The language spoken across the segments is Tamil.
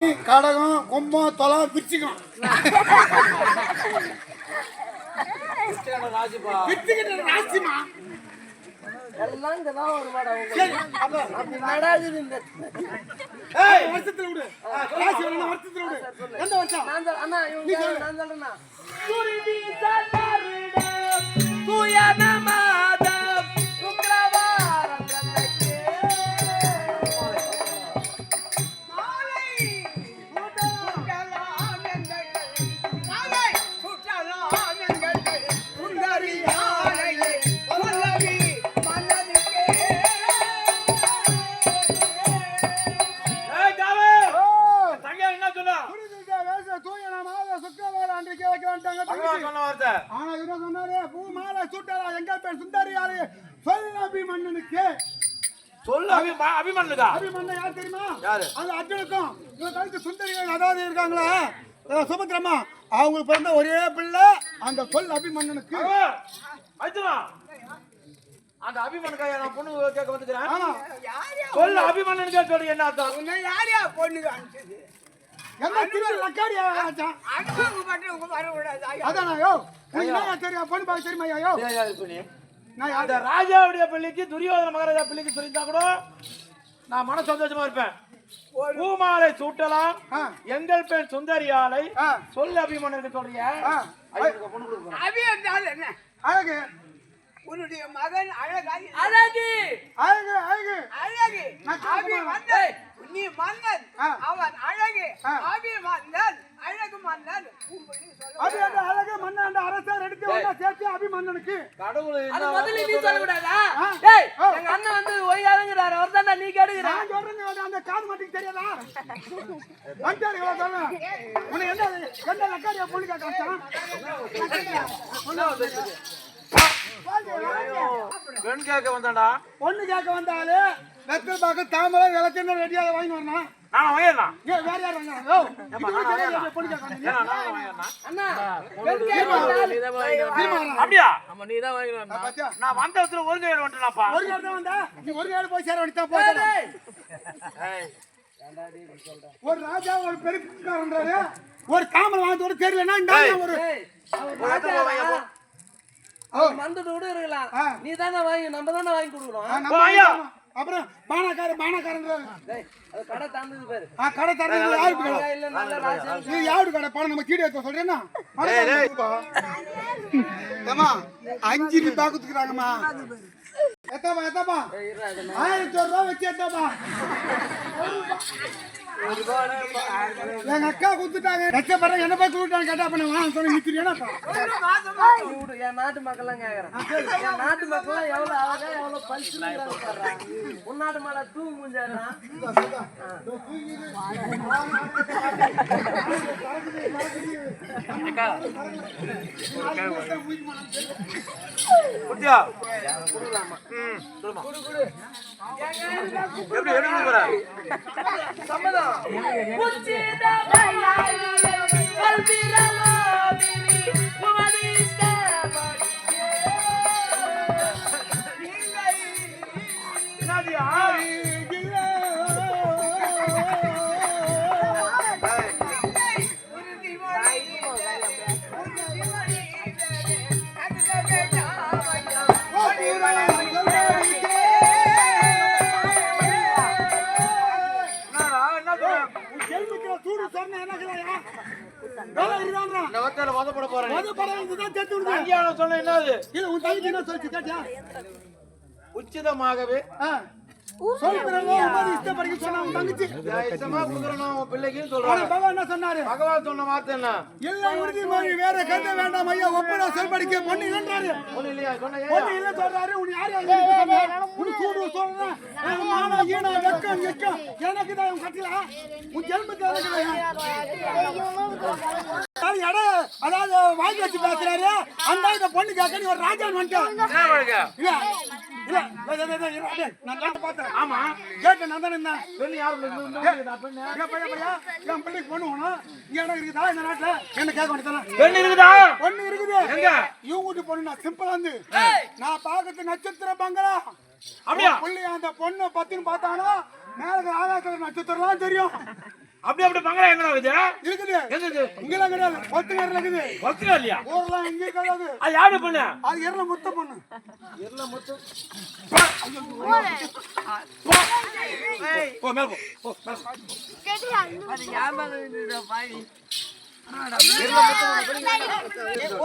கடகம் கும்பம் தொலம் பிரிச்சுக்கும் ராசிமா எல்லாம் இங்கதான் ஒரு வருஷத்துல விடு வருஷத்துல விடு எந்த வருஷம் அண்ணா நான் சொல்றேன்னா சுபத்ரமா அவங்களுக்கு பிறந்த ஒரே பிள்ளை அந்த சொல் அபிமன்னனுக்கு. அந்த அபிமனுக்காக நான் பொண்ணு கேட்க வந்துக்கிறேன். சொல் அபிமன்னன் கேட்டோட என்ன அர்த்தம்? யாரையா பொண்ணு ராஜாவுடைய பிள்ளைக்கு துரியோதன மகாராஜா பிள்ளைக்கு சொல்லியிருந்தா கூட நான் மன சந்தோஷமா இருப்பேன். பூமாலை சூட்டலாம் எங்கள் பெண் சுந்தரியாலை சொல் அபிமன்னனுக்கு சொல்றிய அழகு உன்னுடைய மகன் அழகு அழகு அழகு அழகு அழகு நீ மன்னன் அவன் அழகு அபி மன்னன் அழகு மன்னன் அழகு மன்னன் அரசர் எடுத்து சேர்த்து அபிமன்னனுக்கு கடவுள் முதல்ல நீ சொல்ல கூடாதா? டேய் எங்க அண்ணன் வந்து ஒய்யாதுங்கறாரு அவர்தான்டா நீ கேடுங்கற. நான் சொல்றேன் அந்த காது மாட்டிக்கு தெரியாதா? வந்தாரு இவ்வளவு சொல்றேன். உன்னை என்ன லக்காரியா பொண்ணு கேட்கறான்? பெண் கேட்க வந்தாடா. பொண்ணு கேட்க வந்தாலே வெத்தல பாக்க தாமரை விளக்கெண்ண ரெடியா வாங்கி வரணும். நான் வாங்கிடலாம். ஏன் வேற யார் வாங்குறாங்க? பொண்ணு கேட்க வந்தீங்க. அண்ணா பெண் கேட்க அப்படியா? ஆமா நீ தான் வாங்கிடணும். நான் வந்த இடத்துல ஒரு கையில வந்துட்டேன்ப்பா. ஒரு கையில தான் வந்தா நீ ஒரு கையில போய் சேர வேண்டியதா போடா. ஒரு ராஜா ஒரு பெருக்காரன்றாரு. ஒரு தாமரை வாங்கினதோட தெரியலனா இந்த ஒரு மந்தோட விட இருக்கலாம். நீ தானே வாங்கி நம்ம தானே வாங்கி கொடுக்கணும். அப்புறம் பானக்காரன்றாரு. அது கடை தாண்டது பாரு. கடை தாண்டது யாருக்கு கடை? இல்ல நல்ல ராசி. நீ யாருக்கு கடை பணம் நம்ம கீழே ஏத்த சொல்றேன்னா? ஏமா 5 ரூபாய் குத்துறாங்கம்மா. எத்தப்பா 1000 ரூபாய் வச்சு எத்தப்பா. எங்க அக்கா குடுத்துட்டாங்க. கஷ்டப்படுற என்ன போய் குடுத்தாங்க கேட்டா அப்ப நான் வாங்க சொன்ன நிக்கிறியாப்பா. என் நாட்டு மக்கள்லாம் கேக்குறேன். என் நாட்டு மக்கள்லாம் எவ்வளவு அழகா எவ்வளவு பல்சுறாங்க பாரு. உன்னாட்டு மேல தூங்கு முஞ்சாரா. குடியா குடுலாமா. சொல்லுமா. குடு. எப்படி எடுத்து போற? சம்மதம். புச்சித பையாய் கல்விரலோ மினி உமதிஸ்த உச்சிதமாகவே பகவான் சொன்ன வார்த்தை என்ன? வேற கருத்து வேண்டாம் ஐயா ஒப்பனா சொல்படிக்க பொண்ணு இல்லைன்றாரு. பொண்ணு இல்லை சொல்றாரு. எனக்கு தான் கட்டல உன் ஜென்மத்தை அதாவது வாங்கி வச்சு பேசுறாரு. அந்த இந்த பொண்ணு கேட்க நீ ஒரு ராஜான் வந்துட்டேன். ஆமா கேட்டு நான் தானே இருந்தேன். பெண்ணு யாரு? என் பிள்ளைக்கு பொண்ணு வேணும். இங்க இடம் இருக்குதா இந்த நாட்டுல? என்ன கேட்க வேண்டியதானே? பெண்ணு இருக்குதா? பொண்ணு இருக்குது. இவங்க வீட்டு பொண்ணு நான் சிம்பிளா இருந்து நான் பாக்கிறது நட்சத்திர பங்களா. அப்படியா? புள்ளி அந்த பொண்ணு பத்தின்னு பார்த்தானா மேல ஆகாசத்துல நட்சத்திரம்லாம் தெரியும். அப்படி பங்களா எங்க இருக்குது? இருக்குது. எங்க இருக்கு? இங்கெல்லாம் கிடையாது. ஒத்துக்காரில் இருக்குது. ஒத்துக்கா இல்லையா? ஊர்லாம் எங்கேயும் கிடையாது. அது யாரு பொண்ணு? அது எருள முத்த பொண்ணு. போ மேல போ. போ மேல போ. அது ஞாபகம் இருக்குடா பாய்.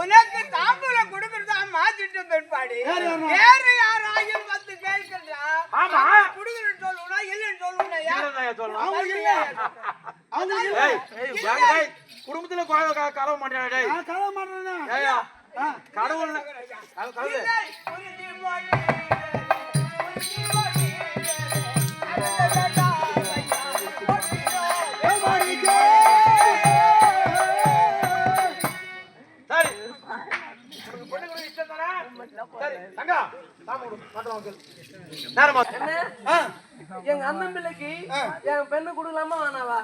உனக்கு தாம்பூலம் கொடுக்கறதா மாத்திட்டு தட்பாடி வேற யாராயும் வந்து கேட்கறா ஆமா கொடுக்கறன்னு சொல்லுனா இல்லன்னு சொல்லுனா என்னையா சொல்லணும்? அவங்க இல்ல. அவங்க இல்ல. ஏய் குடும்பத்துல கலவ மாட்டேன் டேய். நான் கலவ மாட்டேனா? ஏய்யா கடவுள் கடவுள் சரி உனக்கு பொண்ணு கூட இஷ்டம் தானே? சரி தங்கா தாமோடு மாட்டலாம் கேளு. நேரமா என்ன? எங்க அண்ணன் பிள்ளைக்கு என் பெண்ணு கொடுக்கலாமா வேணாவா?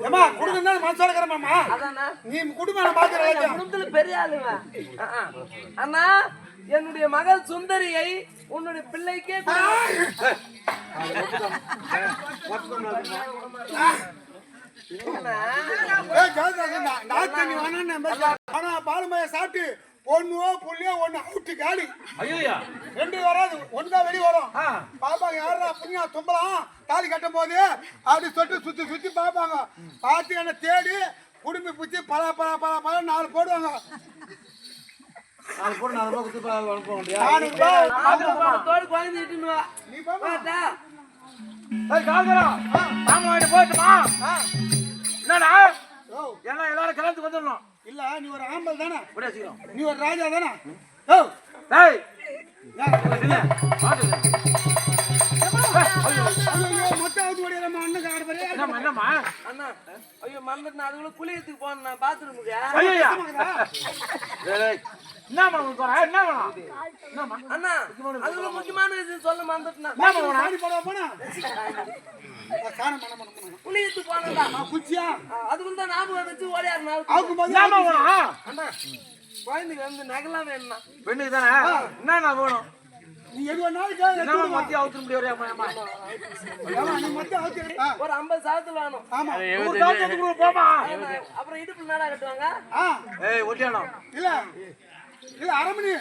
ஏமா குடுங்கனா மனசால கரமாமா. அதானா நீ குடும்பன பாக்குறே. குடும்பத்துல பெரிய ஆளுங்க. அண்ணா என்னுடைய மகள் சுந்தரியை உன்னுடைய பிள்ளைக்கே ஏய் ஜாதகா நான் தண்ணி வேணான்னு ஆனா பாலுமைய சாப்பிட்டு பொண்ணுவோ புள்ளியோ ஒண்ணு அவுட்டு காலி. ஐயோயா ரெண்டு வராது. ஒண்ணா வெளிய வரும். பாப்பா யாரா புண்ணியா தும்பலாம் தாலி கட்டும் போது அப்படி சொட்டு சுத்தி சுத்தி பாப்பாங்க. பார்த்து என்ன தேடி குடும்பி பிடிச்சி பல 4 போடுவாங்க. 4 போடு 4 ரூபாய் கொடுத்து அனுப்ப முடியா? 4 ரூபாய். தோடு குழந்தை இட்டுன்னு வா. நீ பாப்பா. பாத்தா சரி கால்கரா தாம வாங்கிட்டு போய்ட்டுமா? என்னடா ஓ எல்லாம் எல்லாரும் கலந்து வந்துடணும். இல்ல நீ ஒரு ஆம்பல் தானே? அப்படியே சீக்கிரம். நீ ஒரு ராஜா தானே? ஓ டேய் இல்ல பாத்து ஐயோ மொத்த அவுட் ஓடிறமா அண்ணன் காட பாரு. என்னம்மா அண்ணா ஐயோ மறந்துட்டேன். அதுக்குள்ள குளியத்துக்கு போனேன் பாத்ரூமுக்கு. ஐயா டேய் என்னம்மா உனக்கு வர என்ன வேணும்? என்னம்மா அண்ணா அதுக்குள்ள முக்கியமான விஷயம் சொல்ல மறந்துட்டேன். என்ன வேணும்? சாடி போட போனா காண பண்ண குளியத்துக்கு போனேன்டா. குச்சியா அதுக்குள்ள தான் ஞாபகம் வந்துச்சு ஓடியாரு. அவுக்கு போது என்னம்மா வேணும்? அண்ணா குழந்தைக்கு வந்து நகலாம் வேணும்ண்ணா. பெண்ணுக்கு தானே என்ன வேணும்? நீ எது வேணாலும் கேளு. என்னம்மா மத்திய அவுத்து முடியறியா? அம்மா ஏமா நீ மொத்த அவுத்து ஒரு 50 சாதத்துல வேணும். ஆமா ஒரு தாத்தத்துக்கு கூட போமா. அப்புறம் இடுப்புல நாடா கட்டுவாங்க. ஏய் ஒட்டியானோ இல்ல இல்ல அரமணி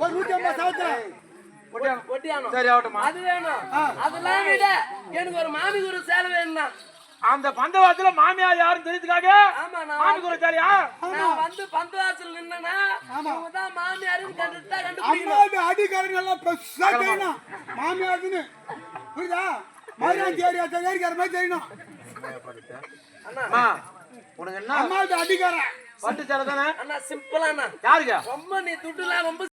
ஒரு 150 சாவுத்துல ஒட்டியானோ சரி ஆகட்டுமா. அது வேணும். அதெல்லாம் விட எனக்கு ஒரு மாமிக்கு ஒரு சேலை வேணும்னா. அந்த பந்தவாசல மாமியார் யாரும் தெரிஞ்சுக்காக ஆமா மாமிக்கு ஒரு சரியா? நான் வந்து பந்தவாசல் நின்னா அவங்க தான் மாமியாருன்னு கண்டுபிடிக்கணும். அம்மாவோட அடிக்காரங்க எல்லாம் பெருசா தெரியணும். மாமியாருன்னு புரியுதா? மதுரான் தேடியா தெரியாத மாதிரி தெரியணும். அம்மா உனக்கு என்ன அம்மாவோட அடிக்காரன் பட்டு சேலை தானே? அண்ணா சிம்பிளா அண்ணா. யாருக்கா? ரொம்ப நீ துட்டுலாம் ரொம்ப